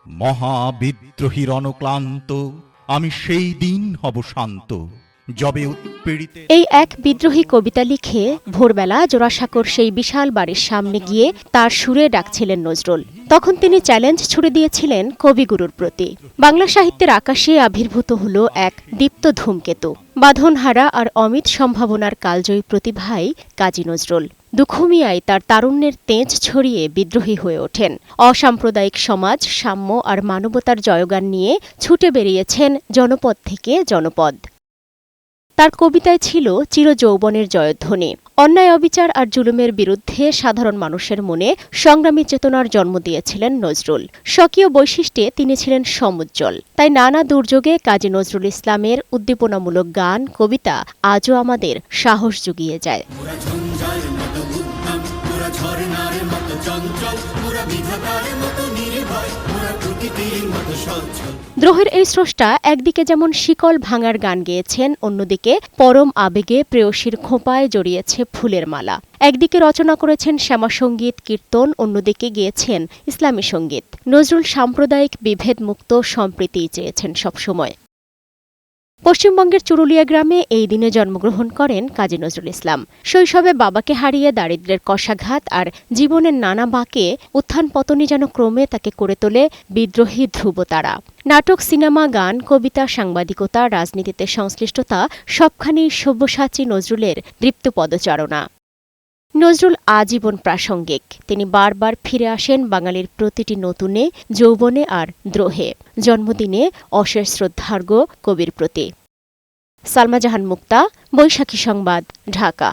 মহাবিদ্রোহী রণক্লান্ত, আমি সেই দিন হব শান্ত, যবে উৎপীড়িতে। এই এক বিদ্রোহী কবিতা লিখে ভোরবেলা জোড়াসাঁকোর সেই বিশাল বাড়ির সামনে গিয়ে তার সুরে ডাকছিলেন নজরুল। তখন তিনি চ্যালেঞ্জ ছুড়ে দিয়েছিলেন কবিগুরুর প্রতি। বাংলা সাহিত্যের আকাশে আবির্ভূত হল এক দীপ্ত ধূমকেতু, বাঁধনহারা আর অমিত সম্ভাবনার কালজয়ী প্রতিভাই কাজী নজরুল। দুখুমিয়ায় তার তারুণ্যের তেজ ছড়িয়ে বিদ্রোহী হয়ে ওঠেন। অসাম্প্রদায়িক সমাজ, সাম্য আর মানবতার জয়গান নিয়ে ছুটে বেরিয়েছেন জনপদ থেকে জনপদ। তার কবিতায় ছিল চিরযৌবনের জয়ধ্বনি। অন্যায়, অবিচার আর জুলুমের বিরুদ্ধে সাধারণ মানুষের মনে সংগ্রামী চেতনার জন্ম দিয়েছিলেন নজরুল। স্বকীয় বৈশিষ্ট্যে তিনি ছিলেন সমুজ্জ্বল। তাই নানা দুর্যোগে কাজী নজরুল ইসলামের উদ্দীপনামূলক গান, কবিতা আজও আমাদের সাহস জুগিয়ে যায়। দ্রোহের এই স্রষ্টা একদিকে যেমন শিকল ভাঙার গান গেয়েছেন, অন্যদিকে পরম আবেগে প্রেয়সীর খোঁপায় জড়িয়েছে ফুলের মালা। একদিকে রচনা করেছেন শ্যামাসঙ্গীত, কীর্তন, অন্যদিকে গেয়েছেন ইসলামী সঙ্গীত। নজরুল সাম্প্রদায়িক বিভেদমুক্ত সম্প্রীতিই চেয়েছেন সবসময়। পশ্চিমবঙ্গের চুরুলিয়া গ্রামে এই দিনে জন্মগ্রহণ করেন কাজী নজরুল ইসলাম। শৈশবে বাবাকে হারিয়ে দারিদ্র্যের কষাঘাত আর জীবনের নানা বাঁকে উত্থান পতনই যেন ক্রমে তাকে করে তোলে বিদ্রোহী ধ্রুবতারা। নাটক, সিনেমা, গান, কবিতা, সাংবাদিকতা, রাজনীতিতে সংশ্লিষ্টতা সবখানেই সব্যসাচী নজরুলের দৃপ্ত পদচারণা। নজরুল আজীবন প্রাসঙ্গিক। তিনি বারবার ফিরে আসেন বাঙালির প্রতিটি নতুনে, যৌবনে আর দ্রোহে, জন্মদিনে অশেষ শ্রদ্ধার্ঘ্য কবির প্রতি। সালমা জাহান মুক্তা, বৈশাখী সংবাদ, ঢাকা।